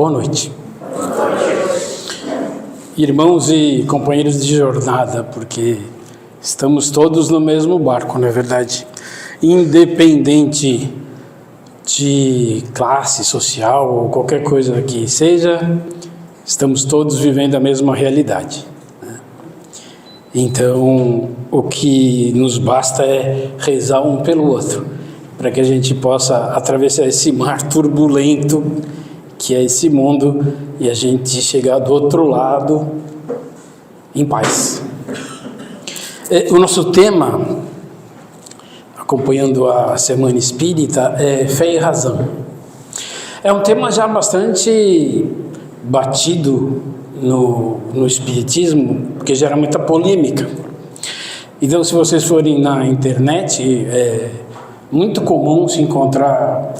Boa noite. Irmãos e companheiros de jornada, porque estamos todos no mesmo barco, não é verdade? Independente de classe social ou qualquer coisa que seja, estamos todos vivendo a mesma realidade, né? Então, o que nos basta é rezar um pelo outro, para que a gente possa atravessar esse mar turbulento que é esse mundo e a gente chegar do outro lado em paz. O nosso tema, acompanhando a Semana Espírita, é fé e razão. É um tema já bastante batido no Espiritismo, porque gera muita polêmica. Então, se vocês forem na internet, é muito comum se encontrar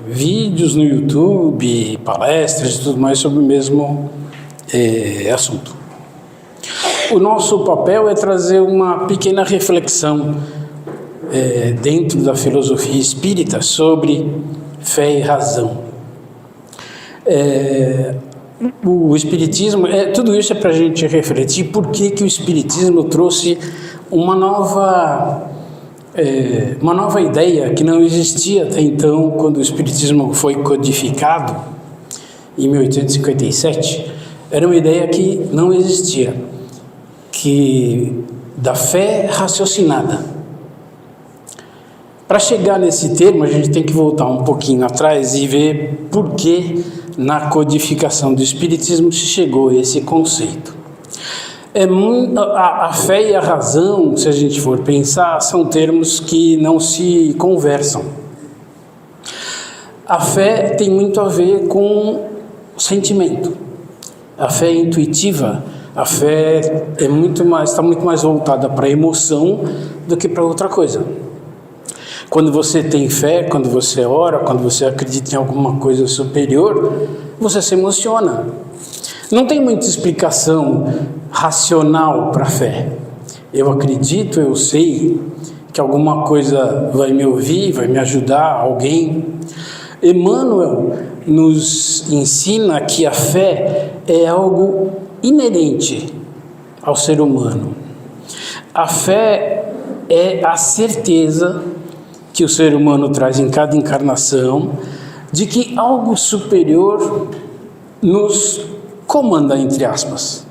vídeos no YouTube, palestras e tudo mais sobre o mesmo assunto. O nosso papel é trazer uma pequena reflexão dentro da filosofia espírita sobre fé e razão. O Espiritismo, tudo isso é para a gente refletir por que o Espiritismo trouxe uma nova ideia que não existia até então, quando o Espiritismo foi codificado em 1857. Era uma ideia que não existia, da fé raciocinada. Para chegar nesse termo, a gente tem que voltar um pouquinho atrás e ver por que na codificação do Espiritismo se chegou a esse conceito. A fé e a razão, se a gente for pensar, são termos que não se conversam. A fé tem muito a ver com sentimento. A fé é intuitiva. A fé está muito mais voltada para a emoção do que para outra coisa. Quando você tem fé, quando você ora, quando você acredita em alguma coisa superior, você se emociona. Não tem muita explicação racional para a fé. Eu acredito, eu sei que alguma coisa vai me ouvir, vai me ajudar, alguém. Emmanuel nos ensina que a fé é algo inerente ao ser humano. A fé é a certeza que o ser humano traz em cada encarnação de que algo superior nos comanda, entre aspas.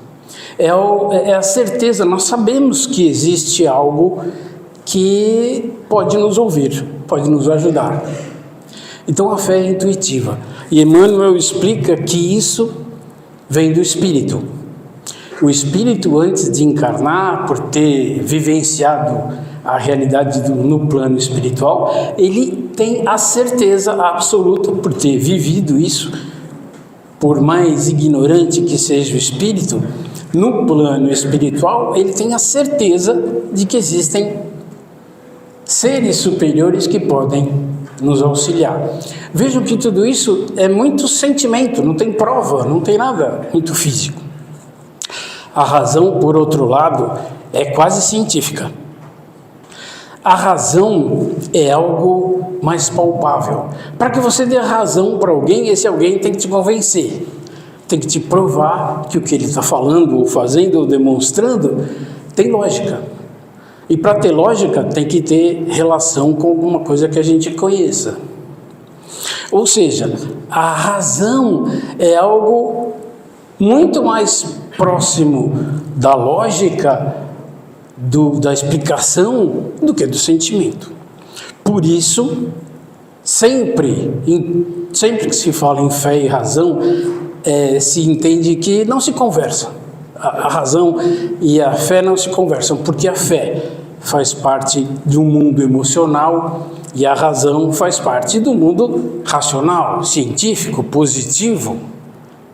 É a certeza, nós sabemos que existe algo que pode nos ouvir, pode nos ajudar. Então a fé é intuitiva. E Emmanuel explica que isso vem do espírito. O espírito, antes de encarnar, por ter vivenciado a realidade no plano espiritual, ele tem a certeza absoluta, por ter vivido isso, por mais ignorante que seja o espírito, no plano espiritual, ele tem a certeza de que existem seres superiores que podem nos auxiliar. Vejam que tudo isso é muito sentimento, não tem prova, não tem nada muito físico. A razão, por outro lado, é quase científica. A razão é algo mais palpável. Para que você dê razão para alguém, esse alguém tem que te convencer, tem que te provar que o que ele está falando, ou fazendo, ou demonstrando, tem lógica. E para ter lógica, tem que ter relação com alguma coisa que a gente conheça. Ou seja, a razão é algo muito mais próximo da lógica, da explicação, do que do sentimento. Por isso, sempre que se fala em fé e razão, se entende que não se conversa. A razão e a fé não se conversam, porque a fé faz parte de um mundo emocional e a razão faz parte do mundo racional, científico, positivo,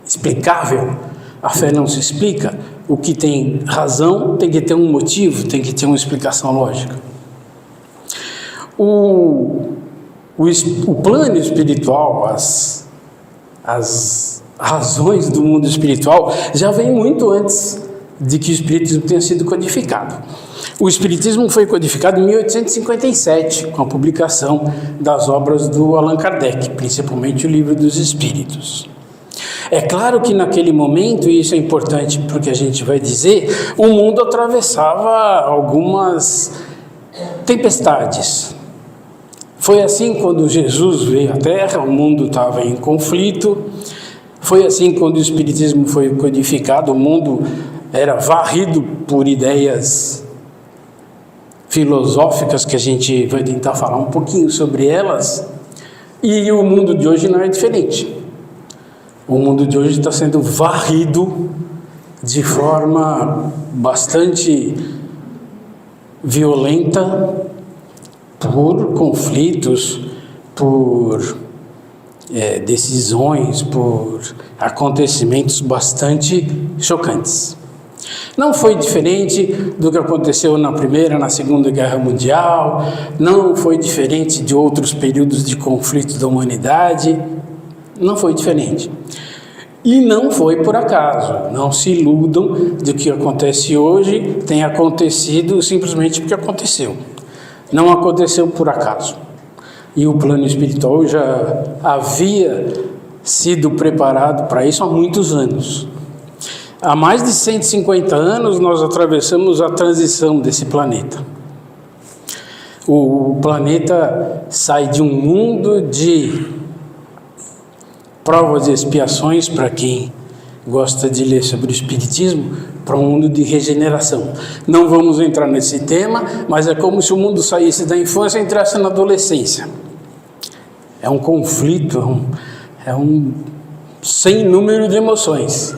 explicável. A fé não se explica. O que tem razão tem que ter um motivo, tem que ter uma explicação lógica. O plano espiritual, as razões do mundo espiritual já vem muito antes de que o Espiritismo tenha sido codificado. O Espiritismo foi codificado em 1857, com a publicação das obras do Allan Kardec, principalmente o Livro dos Espíritos. É claro que naquele momento, e isso é importante porque a gente vai dizer, o mundo atravessava algumas tempestades. Foi assim quando Jesus veio à Terra, o mundo estava em conflito. Foi assim quando o Espiritismo foi codificado, o mundo era varrido por ideias filosóficas, que a gente vai tentar falar um pouquinho sobre elas. E o mundo de hoje não é diferente. O mundo de hoje está sendo varrido de forma bastante violenta por conflitos, por decisões, por acontecimentos bastante chocantes. Não foi diferente do que aconteceu na Primeira, na Segunda Guerra Mundial, não foi diferente de outros períodos de conflito da humanidade, não foi diferente. E não foi por acaso, não se iludam de que acontece hoje, tem acontecido simplesmente porque aconteceu. Não aconteceu por acaso. E o plano espiritual já havia sido preparado para isso há muitos anos. Há mais de 150 anos nós atravessamos a transição desse planeta. O planeta sai de um mundo de provas e expiações, para quem gosta de ler sobre o Espiritismo, para um mundo de regeneração. Não vamos entrar nesse tema, mas é como se o mundo saísse da infância e entrasse na adolescência. É um conflito, é um sem número de emoções.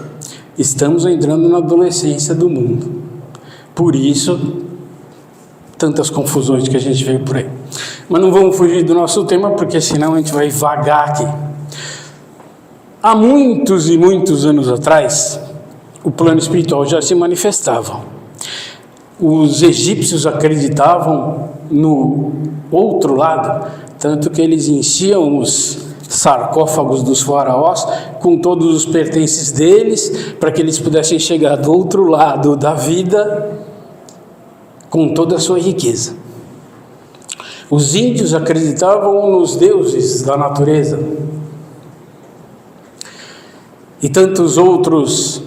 Estamos entrando na adolescência do mundo. Por isso, tantas confusões que a gente vê por aí. Mas não vamos fugir do nosso tema, porque senão a gente vai vagar aqui. Há muitos e muitos anos atrás, o plano espiritual já se manifestava. Os egípcios acreditavam no outro lado, tanto que eles enchiam os sarcófagos dos faraós com todos os pertences deles, para que eles pudessem chegar do outro lado da vida com toda a sua riqueza. Os índios acreditavam nos deuses da natureza. E tantos outros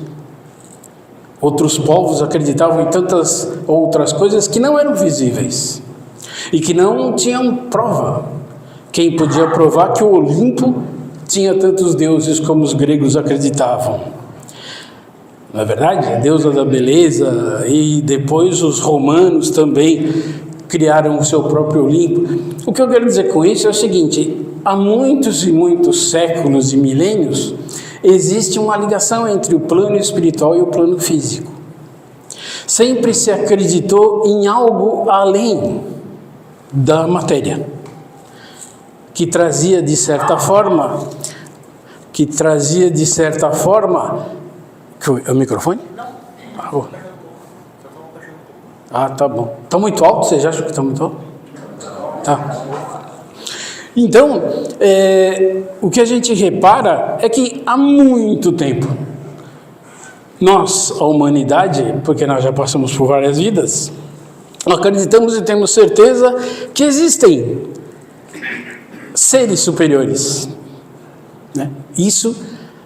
povos acreditavam em tantas outras coisas que não eram visíveis e que não tinham prova. Quem podia provar que o Olimpo tinha tantos deuses como os gregos acreditavam? Não é verdade? A deusa da beleza, e depois os romanos também criaram o seu próprio Olimpo. O que eu quero dizer com isso é o seguinte: há muitos e muitos séculos e milênios existe uma ligação entre o plano espiritual e o plano físico. Sempre se acreditou em algo além da matéria, que trazia de certa forma, o microfone? Tá bom. Está muito alto? Vocês acham que está muito alto? Tá. Então, o que a gente repara é que há muito tempo, nós, a humanidade, porque nós já passamos por várias vidas, acreditamos e temos certeza que existem seres superiores, né? Isso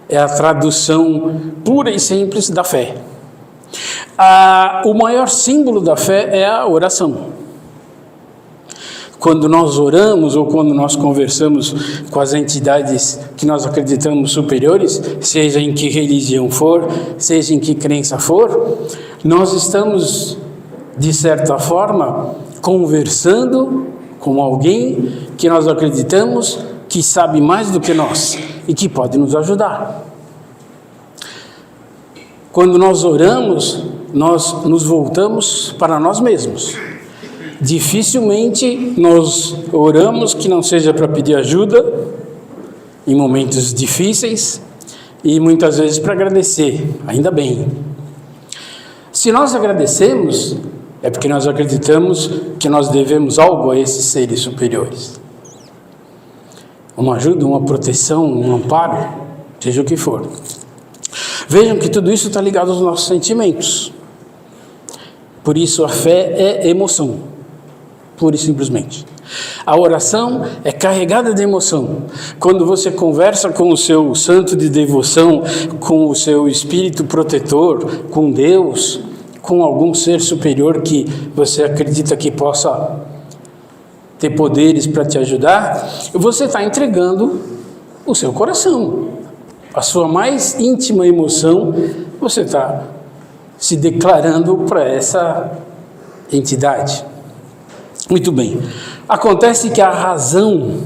é a tradução pura e simples da fé. O maior símbolo da fé é a oração. Quando nós oramos ou quando nós conversamos com as entidades que nós acreditamos superiores, seja em que religião for, seja em que crença for, nós estamos, de certa forma, conversando com alguém que nós acreditamos que sabe mais do que nós e que pode nos ajudar. Quando nós oramos, nós nos voltamos para nós mesmos. Dificilmente nós oramos que não seja para pedir ajuda em momentos difíceis e muitas vezes para agradecer, ainda bem. Se nós agradecemos, é porque nós acreditamos que nós devemos algo a esses seres superiores. Uma ajuda, uma proteção, um amparo, seja o que for. Vejam que tudo isso está ligado aos nossos sentimentos. Por isso a fé é emoção, pura e simplesmente. A oração é carregada de emoção. Quando você conversa com o seu santo de devoção, com o seu espírito protetor, com Deus, com algum ser superior que você acredita que possa ter poderes para te ajudar, você está entregando o seu coração, a sua mais íntima emoção, você está se declarando para essa entidade. Muito bem. Acontece que a razão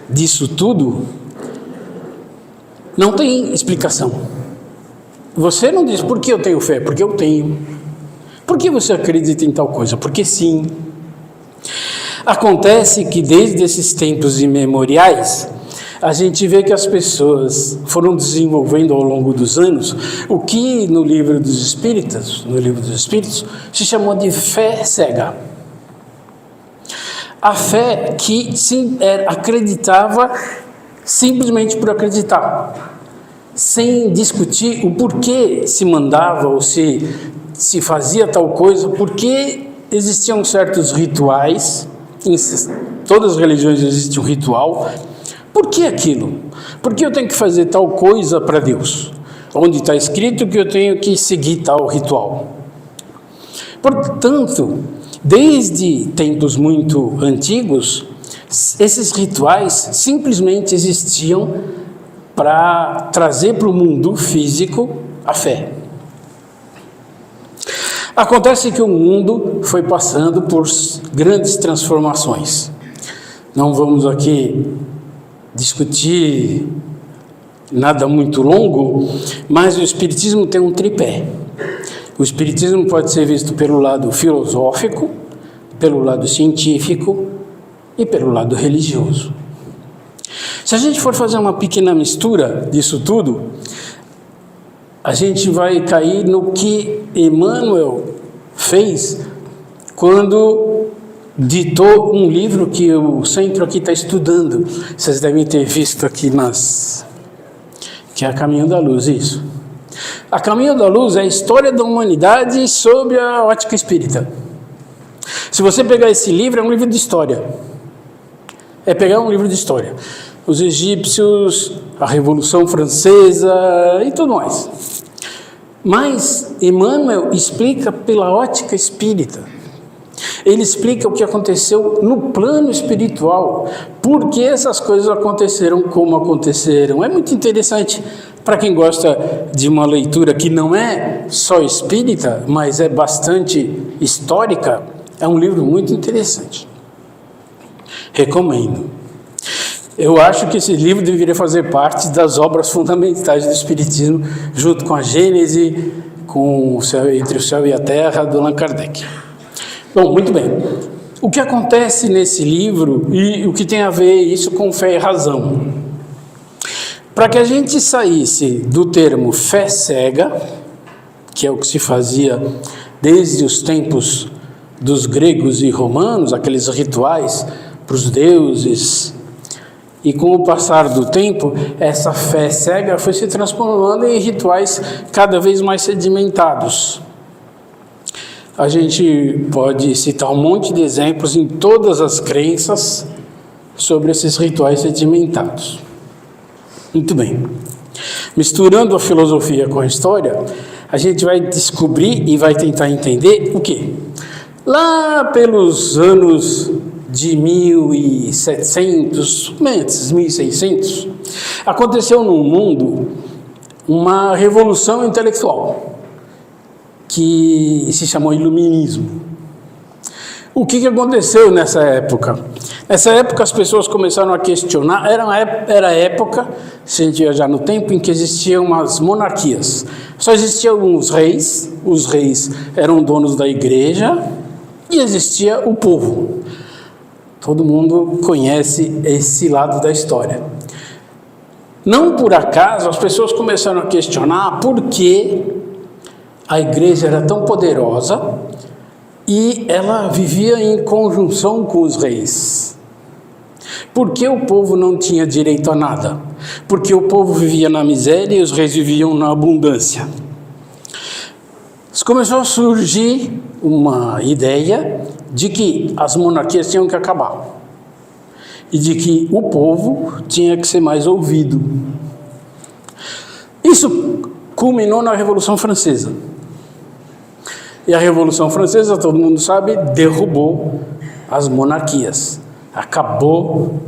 disso tudo não tem explicação. Você não diz, por que eu tenho fé? Porque eu tenho. Por que você acredita em tal coisa? Porque sim. Acontece que desde esses tempos imemoriais, a gente vê que as pessoas foram desenvolvendo ao longo dos anos o que no livro dos Espíritos, se chamou de fé cega. A fé que acreditava simplesmente por acreditar, sem discutir o porquê se mandava ou se fazia tal coisa, porque existiam certos rituais, em todas as religiões existe um ritual. Por que aquilo? Por que eu tenho que fazer tal coisa para Deus? Onde está escrito que eu tenho que seguir tal ritual? Portanto, desde tempos muito antigos, esses rituais simplesmente existiam para trazer para o mundo físico a fé. Acontece que o mundo foi passando por grandes transformações. Não vamos aqui discutir nada muito longo, mas o Espiritismo tem um tripé. O Espiritismo pode ser visto pelo lado filosófico, pelo lado científico e pelo lado religioso. Se a gente for fazer uma pequena mistura disso tudo, a gente vai cair no que Emmanuel fez quando ditou um livro que o centro aqui está estudando. Vocês devem ter visto aqui que é A Caminho da Luz, isso. A Caminho da Luz é a história da humanidade sob a ótica espírita. Se você pegar esse livro, é um livro de história. É pegar um livro de história. Os egípcios, a Revolução Francesa e tudo mais. Mas Emmanuel explica pela ótica espírita. Ele explica o que aconteceu no plano espiritual, por que essas coisas aconteceram como aconteceram. É muito interessante para quem gosta de uma leitura que não é só espírita, mas é bastante histórica. É um livro muito interessante. Recomendo. Eu acho que esse livro deveria fazer parte das obras fundamentais do Espiritismo, junto com a Gênese, com Entre o Céu e a Terra, do Allan Kardec. Bom, muito bem. O que acontece nesse livro e o que tem a ver isso com fé e razão? Para que a gente saísse do termo fé cega, que é o que se fazia desde os tempos dos gregos e romanos, aqueles rituais para os deuses, e com o passar do tempo, essa fé cega foi se transformando em rituais cada vez mais sedimentados. A gente pode citar um monte de exemplos em todas as crenças sobre esses rituais sedimentados. Muito bem. Misturando a filosofia com a história, a gente vai descobrir e vai tentar entender o quê? Lá pelos anos de 1700, 1600, aconteceu no mundo uma revolução intelectual que se chamou Iluminismo. O que aconteceu nessa época? Nessa época as pessoas começaram a questionar, era a época, se a gente viajar no tempo, em que existiam umas monarquias. Só existiam os reis eram donos da igreja e existia o povo. Todo mundo conhece esse lado da história. Não por acaso as pessoas começaram a questionar por que a igreja era tão poderosa e ela vivia em conjunção com os reis. Por que o povo não tinha direito a nada? Porque o povo vivia na miséria e os reis viviam na abundância. Começou a surgir uma ideia de que as monarquias tinham que acabar. e de que o povo tinha que ser mais ouvido. Isso culminou na Revolução Francesa. E a Revolução Francesa, todo mundo sabe, derrubou as monarquias. Acabou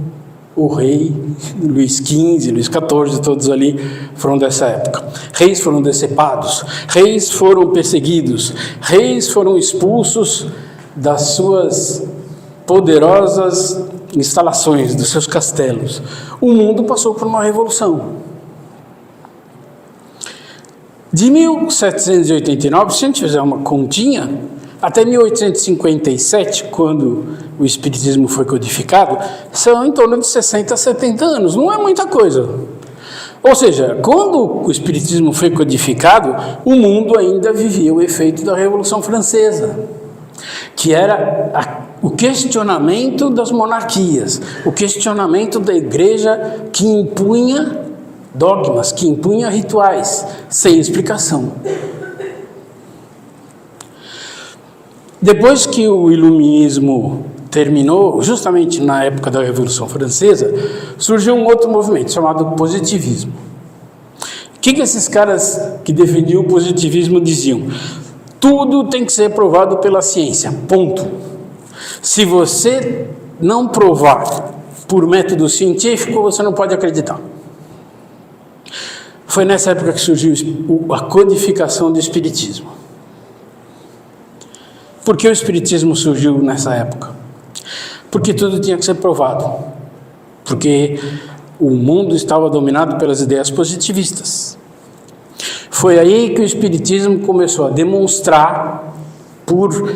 o rei Luís XV, Luís XIV, todos ali foram dessa época. Reis foram decepados, reis foram perseguidos, reis foram expulsos das suas poderosas instalações, dos seus castelos. O mundo passou por uma revolução. De 1789, se a gente fizer uma continha, até 1857, quando o Espiritismo foi codificado, são em torno de 60 a 70 anos, não é muita coisa. Ou seja, quando o Espiritismo foi codificado, o mundo ainda vivia o efeito da Revolução Francesa, que era o questionamento das monarquias, o questionamento da igreja que impunha dogmas, que impunha rituais, sem explicação. Depois que o iluminismo terminou, justamente na época da Revolução Francesa, surgiu um outro movimento chamado positivismo. O que esses caras que defendiam o positivismo diziam? Tudo tem que ser provado pela ciência, ponto. Se você não provar por método científico, você não pode acreditar. Foi nessa época que surgiu a codificação do Espiritismo. Por que o Espiritismo surgiu nessa época? Porque tudo tinha que ser provado. Porque o mundo estava dominado pelas ideias positivistas. Foi aí que o Espiritismo começou a demonstrar, por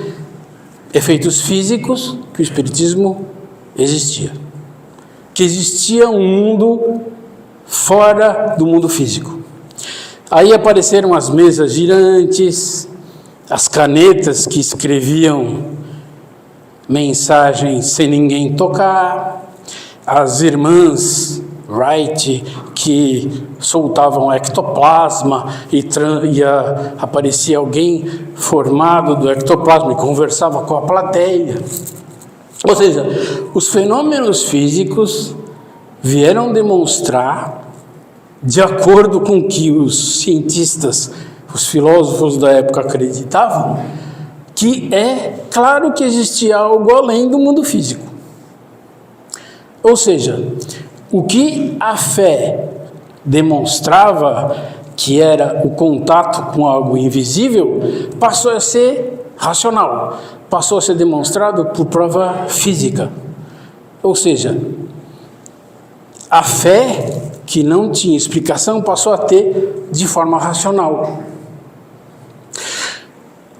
efeitos físicos, que o Espiritismo existia. Que existia um mundo fora do mundo físico. Aí apareceram as mesas girantes, as canetas que escreviam mensagens sem ninguém tocar, as irmãs Wright que soltavam ectoplasma e aparecia alguém formado do ectoplasma e conversava com a plateia. Ou seja, os fenômenos físicos vieram demonstrar, de acordo com o que os cientistas, os filósofos da época acreditavam, que é claro que existia algo além do mundo físico. Ou seja, o que a fé demonstrava, que era o contato com algo invisível, passou a ser racional, passou a ser demonstrado por prova física. Ou seja, a fé, que não tinha explicação, passou a ter de forma racional.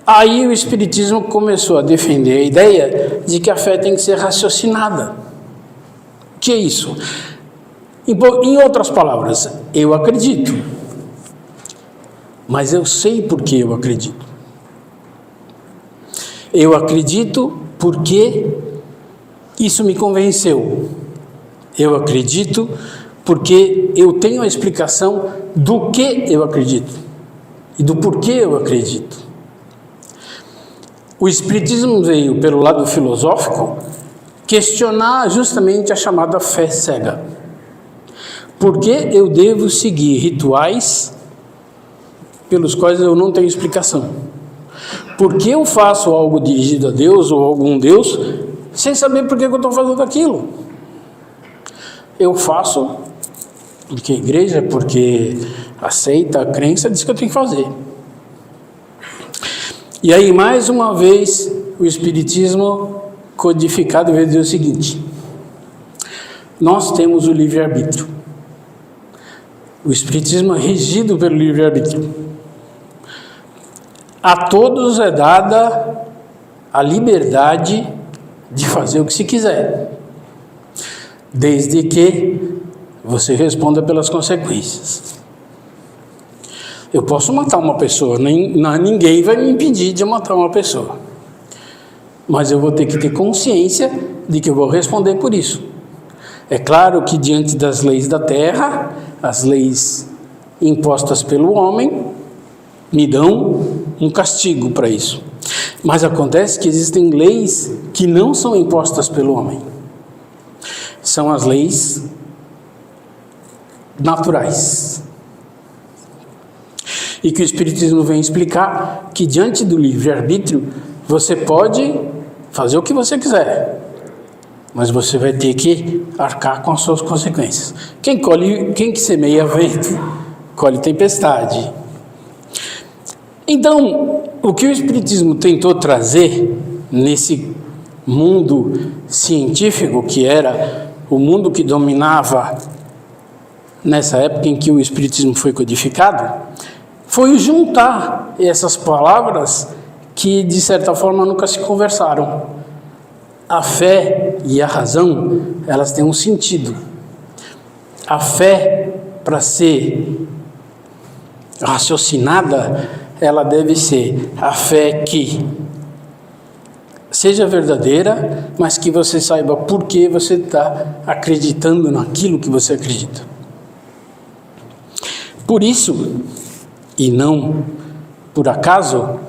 Aí o Espiritismo começou a defender a ideia de que a fé tem que ser raciocinada. O que é isso? Em outras palavras, eu acredito, mas eu sei por que eu acredito. Eu acredito porque isso me convenceu. Eu acredito porque eu tenho a explicação do que eu acredito e do porquê eu acredito. O Espiritismo veio, pelo lado filosófico, questionar justamente a chamada fé cega. Por que eu devo seguir rituais pelos quais eu não tenho explicação? Por que eu faço algo dirigido a Deus ou a algum Deus sem saber por que eu estou fazendo aquilo? Eu faço porque a igreja, porque aceita a crença, diz que eu tenho que fazer. E aí, mais uma vez, o Espiritismo codificado veio dizer o seguinte: nós temos o livre-arbítrio. O Espiritismo é regido pelo livre-arbítrio. A todos é dada a liberdade de fazer o que se quiser, desde que você responda pelas consequências. Eu posso matar uma pessoa, ninguém vai me impedir de matar uma pessoa, mas eu vou ter que ter consciência de que eu vou responder por isso. É claro que diante das leis da terra, as leis impostas pelo homem me dão um castigo para isso. Mas acontece que existem leis que não são impostas pelo homem. são as leis naturais. E que o Espiritismo vem explicar que diante do livre-arbítrio você pode fazer o que você quiser, mas você vai ter que arcar com as suas consequências. Quem que semeia vento, colhe tempestade. Então, o que o Espiritismo tentou trazer nesse mundo científico, que era o mundo que dominava nessa época em que o Espiritismo foi codificado, foi juntar essas palavras que, de certa forma, nunca se conversaram. A fé e a razão, elas têm um sentido. A fé, para ser raciocinada, ela deve ser a fé que seja verdadeira, mas que você saiba por que você está acreditando naquilo que você acredita. Por isso, e não por acaso,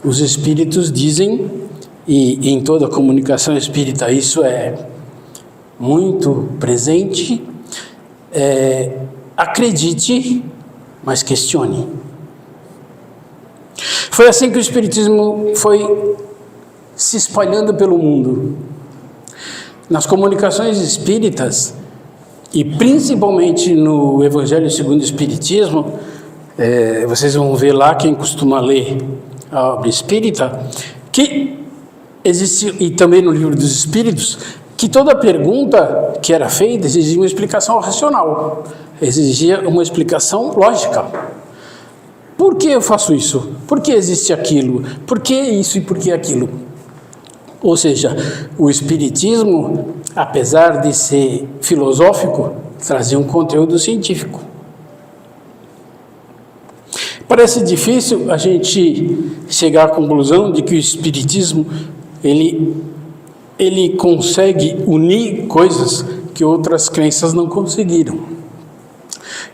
os espíritos dizem, e em toda a comunicação espírita isso é muito presente, acredite, mas questione. Foi assim que o Espiritismo foi se espalhando pelo mundo. Nas comunicações espíritas, e principalmente no Evangelho segundo o Espiritismo, vocês vão ver lá, quem costuma ler a obra espírita, que existe, e também no Livro dos Espíritos, que toda pergunta que era feita exigia uma explicação racional, exigia uma explicação lógica. Por que eu faço isso? Por que existe aquilo? Por que isso e por que aquilo? Ou seja, o Espiritismo, apesar de ser filosófico, trazia um conteúdo científico. Parece difícil a gente chegar à conclusão de que o Espiritismo ele consegue unir coisas que outras crenças não conseguiram.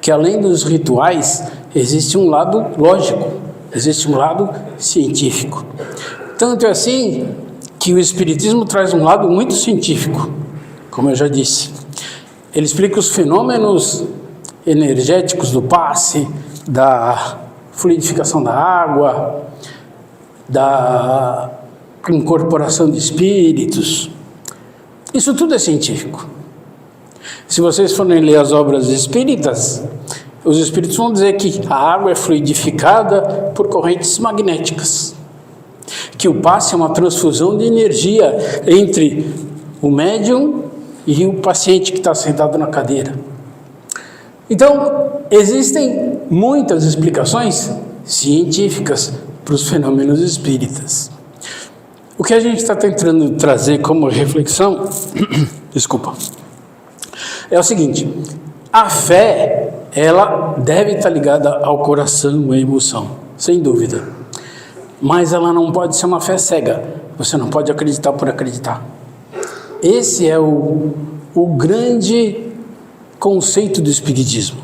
Que além dos rituais, existe um lado lógico, existe um lado científico. Tanto é assim que o Espiritismo traz um lado muito científico, como eu já disse. Ele explica os fenômenos energéticos do passe, da fluidificação da água, da incorporação de espíritos. Isso tudo é científico. Se vocês forem ler as obras espíritas, os espíritos vão dizer que a água é fluidificada por correntes magnéticas, que o passe é uma transfusão de energia entre o médium e o paciente que está sentado na cadeira. Então, existem muitas explicações científicas para os fenômenos espíritas. O que a gente está tentando trazer como reflexão, desculpa, é o seguinte: a fé, ela deve estar ligada ao coração, à emoção, sem dúvida. Mas ela não pode ser uma fé cega. Você não pode acreditar por acreditar. Esse é o grande conceito do Espiritismo.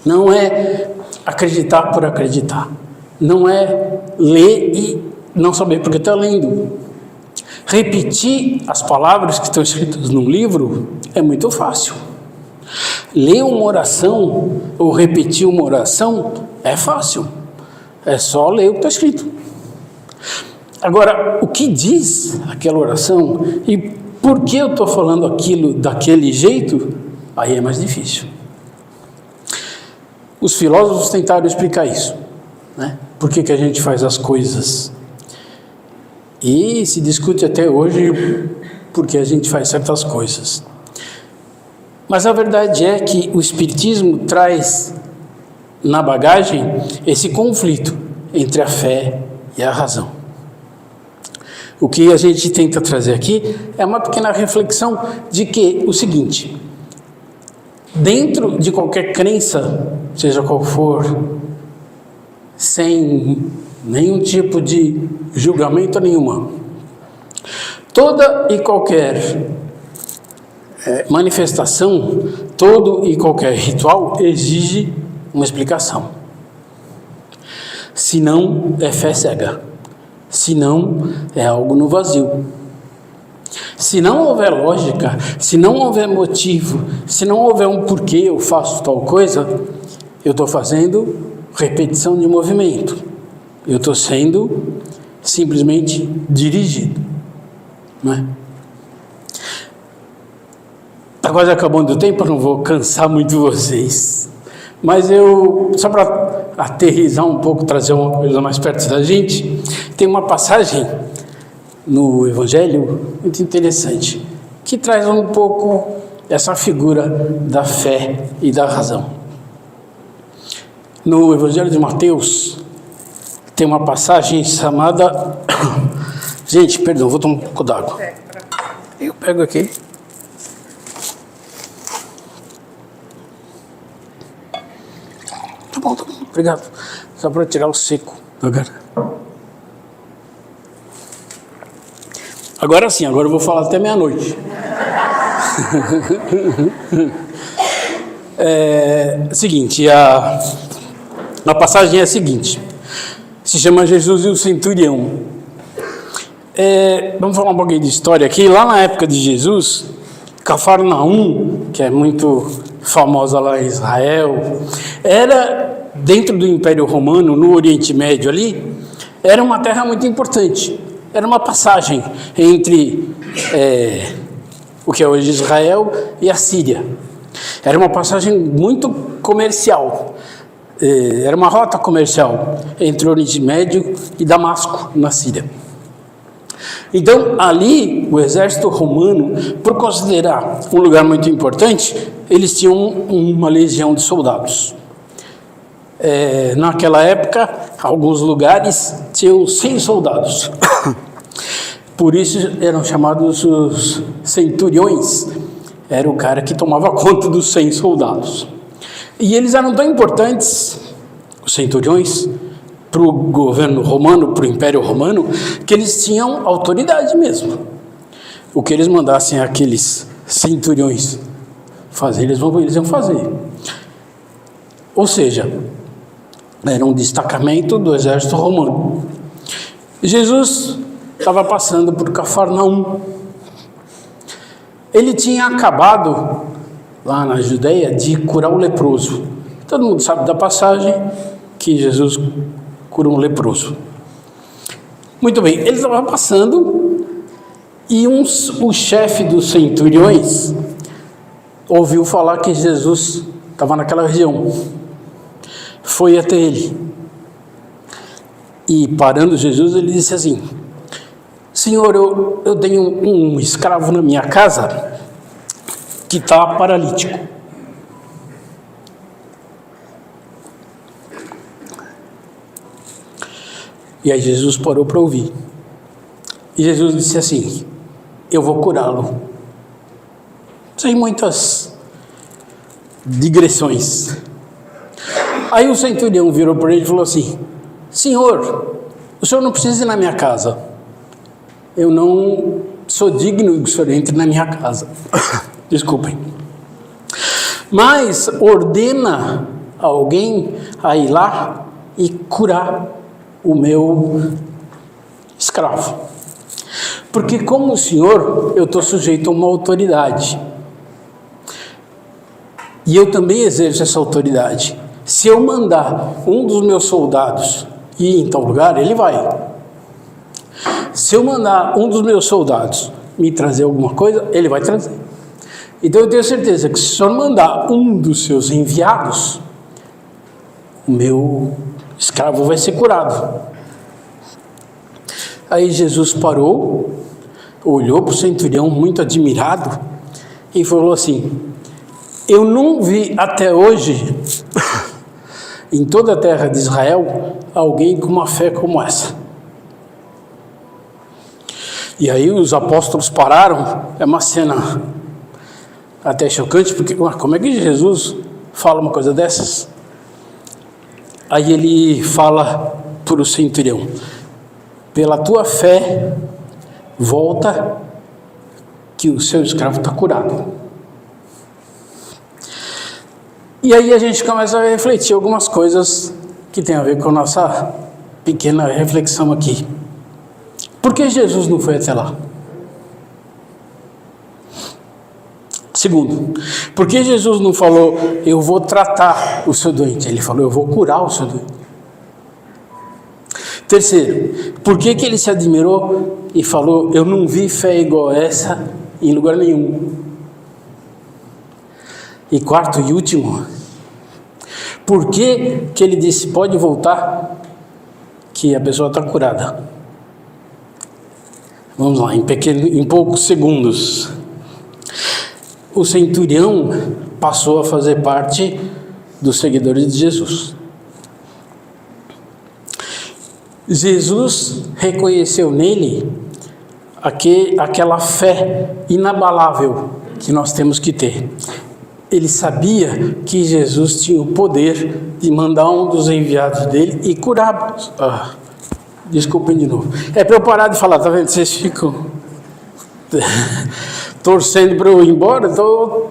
Não é acreditar por acreditar. Não é ler e não saber porque está lendo. Repetir as palavras que estão escritas num livro é muito fácil. Ler uma oração ou repetir uma oração é fácil. É só ler o que está escrito. Agora, o que diz aquela oração e por que eu estou falando aquilo daquele jeito, aí é mais difícil. Os filósofos tentaram explicar isso, né? Por que a gente faz as coisas? E se discute até hoje por que a gente faz certas coisas. Mas a verdade é que o Espiritismo traz na bagagem esse conflito entre a fé e a razão. O que a gente tenta trazer aqui é uma pequena reflexão de que o seguinte: dentro de qualquer crença, seja qual for, sem nenhum tipo de julgamento nenhuma, toda e qualquer manifestação, todo e qualquer ritual exige uma explicação. Senão é fé cega. senão é algo no vazio. Se não houver lógica, se não houver motivo, se não houver um porquê eu faço tal coisa, eu estou fazendo repetição de movimento. Eu estou sendo simplesmente dirigido. Não é? Está quase acabando o tempo, eu não vou cansar muito vocês. Mas só para aterrizar um pouco, trazer uma coisa mais perto da gente, tem uma passagem no Evangelho muito interessante, que traz um pouco essa figura da fé e da razão. No Evangelho de Mateus, tem uma passagem chamada... Gente, perdão, vou tomar um pouco d'água. Eu pego aqui. Tá bom, obrigado. Só para tirar o seco da garganta. Agora sim, agora eu vou falar até meia-noite. Seguinte, a passagem é a seguinte. Se chama Jesus e o Centurião. Vamos falar um pouquinho de história aqui. Lá na época de Jesus, Cafarnaum, que é muito famosa lá em Israel, era dentro do Império Romano, no Oriente Médio ali, era uma terra muito importante. Era uma passagem entre o que é hoje Israel e a Síria. Era uma passagem muito comercial. Era uma rota comercial entre o Oriente Médio e Damasco, na Síria. Então, ali, o exército romano, por considerar um lugar muito importante, eles tinham uma legião de soldados. Naquela época, alguns lugares tinham 100 soldados. Por isso eram chamados os centuriões. Era o cara que tomava conta dos 100 soldados. E eles eram tão importantes, os centuriões, para o governo romano, para o Império Romano, que eles tinham autoridade mesmo. O que eles mandassem aqueles centuriões fazer, eles iam fazer. Ou seja, era um destacamento do exército romano. Jesus estava passando por Cafarnaum. Ele tinha acabado, lá na Judeia, de curar o leproso. Todo mundo sabe da passagem que Jesus curou um leproso. Muito bem, ele estava passando e o chefe dos centuriões ouviu falar que Jesus estava naquela região. Foi até ele. E parando Jesus, ele disse assim: Senhor, eu tenho um escravo na minha casa que está paralítico. E aí Jesus parou para ouvir. E Jesus disse assim: eu vou curá-lo. Sem muitas digressões. Aí o centurião virou para ele e falou assim: Senhor, o senhor não precisa ir na minha casa. Eu não sou digno que o senhor entre na minha casa. Desculpem. Mas ordena alguém a ir lá e curar o meu escravo. Porque como o senhor, eu estou sujeito a uma autoridade. E eu também exerço essa autoridade. Se eu mandar um dos meus soldados ir em tal lugar, ele vai. Se eu mandar um dos meus soldados me trazer alguma coisa, ele vai trazer. Então eu tenho certeza que se o senhor mandar um dos seus enviados, o meu escravo vai ser curado. Aí Jesus parou, olhou para o centurião muito admirado e falou assim: eu não vi até hoje, em toda a terra de Israel, alguém com uma fé como essa. E aí os apóstolos pararam. É uma cena até chocante, porque como é que Jesus fala uma coisa dessas? Aí ele fala para o centurião: pela tua fé, volta, que o seu escravo está curado. E aí a gente começa a refletir algumas coisas que tem a ver com a nossa pequena reflexão aqui. Por que Jesus não foi até lá? Segundo, por que Jesus não falou, eu vou tratar o seu doente? Ele falou, eu vou curar o seu doente. Terceiro, por que ele se admirou e falou, eu não vi fé igual essa em lugar nenhum? E quarto e último, por que ele disse, pode voltar, que a pessoa está curada? Vamos lá, em poucos segundos. O centurião passou a fazer parte dos seguidores de Jesus. Jesus reconheceu nele aquela fé inabalável que nós temos que ter. Ele sabia que Jesus tinha o poder de mandar um dos enviados dele e curá-los. Desculpem de novo. É para eu parar de falar, tá vendo? Vocês ficam torcendo para eu ir embora, então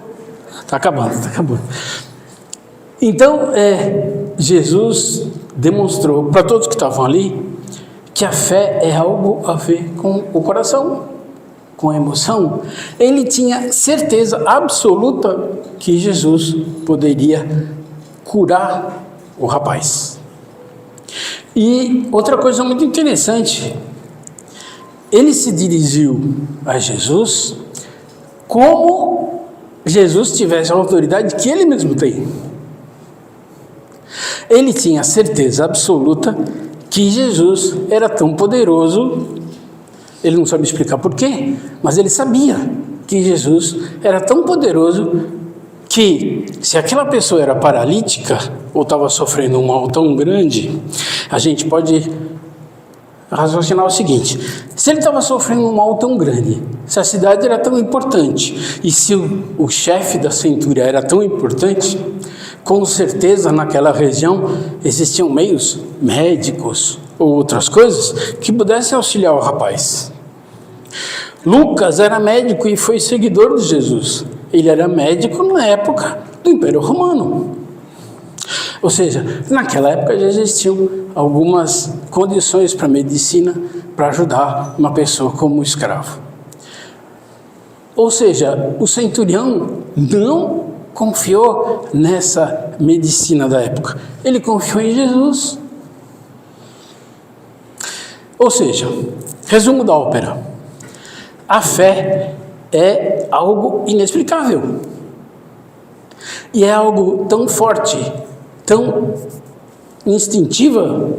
está acabando. Então, Jesus demonstrou para todos que estavam ali que a fé é algo a ver com o coração, com a emoção. Ele tinha certeza absoluta que Jesus poderia curar o rapaz. E outra coisa muito interessante, ele se dirigiu a Jesus como Jesus tivesse a autoridade que ele mesmo tem. Ele tinha certeza absoluta que Jesus era tão poderoso, ele não sabia explicar porquê, mas ele sabia que Jesus era tão poderoso que, se aquela pessoa era paralítica ou estava sofrendo um mal tão grande, a gente pode raciocinar o seguinte: se ele estava sofrendo um mal tão grande, se a cidade era tão importante e se o chefe da centúria era tão importante, com certeza naquela região existiam meios médicos ou outras coisas que pudessem auxiliar o rapaz. Lucas era médico e foi seguidor de Jesus. Ele era médico na época do Império Romano. Ou seja, naquela época já existiam algumas condições para a medicina para ajudar uma pessoa como escravo. Ou seja, o centurião não confiou nessa medicina da época. Ele confiou em Jesus. Ou seja, resumo da ópera: a fé é algo inexplicável. E é algo tão forte, tão instintiva,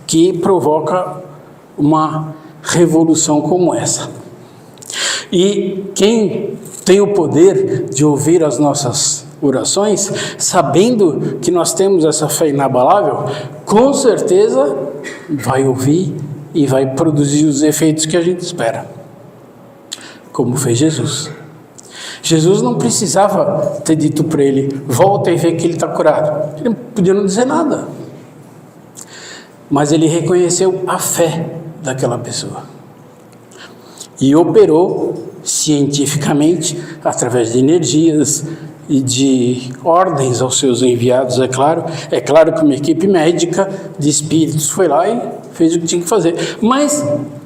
que provoca uma revolução como essa. E quem tem o poder de ouvir as nossas orações, sabendo que nós temos essa fé inabalável, com certeza vai ouvir e vai produzir os efeitos que a gente espera, como fez Jesus. Jesus não precisava ter dito para ele, volta e vê que ele está curado. Ele não podia não dizer nada. Mas ele reconheceu a fé daquela pessoa. E operou cientificamente, através de energias e de ordens aos seus enviados, é claro. É claro que uma equipe médica de espíritos foi lá e fez o que tinha que fazer. Mas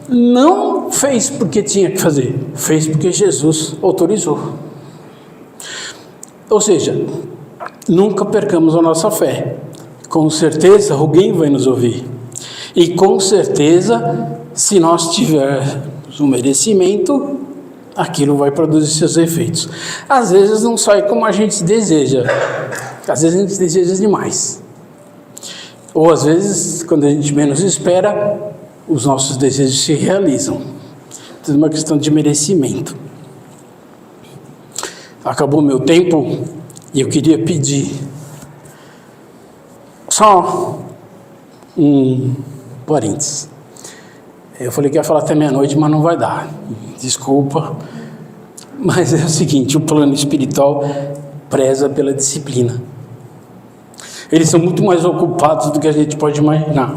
não fez porque tinha que fazer, fez porque Jesus autorizou. Ou seja, nunca percamos a nossa fé. Com certeza alguém vai nos ouvir. E com certeza, se nós tivermos um merecimento, aquilo vai produzir seus efeitos. Às vezes não sai como a gente deseja. Às vezes a gente deseja demais. Ou às vezes, quando a gente menos espera, os nossos desejos se realizam. Tudo uma questão de merecimento. Acabou meu tempo e eu queria pedir só um parênteses. Eu falei que ia falar até meia-noite, mas não vai dar. Desculpa. Mas é o seguinte, o plano espiritual preza pela disciplina. Eles são muito mais ocupados do que a gente pode imaginar.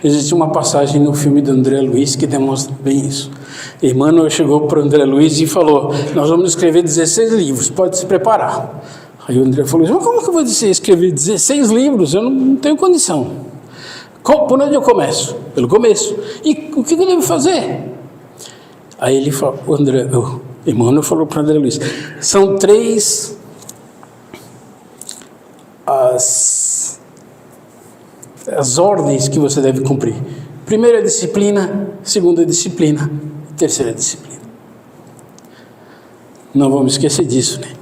Existe uma passagem no filme do André Luiz que demonstra bem isso. Emmanuel chegou para o André Luiz e falou, nós vamos escrever 16 livros, pode se preparar. Aí o André falou, mas como que eu vou escrever 16 livros? Eu não tenho condição. Por onde eu começo? Pelo começo. E o que eu devo fazer? Aí ele falou, o Emmanuel falou para André Luiz, são 3 as ordens que você deve cumprir. Primeira disciplina, segunda disciplina, terceira disciplina. Não vamos esquecer disso, né?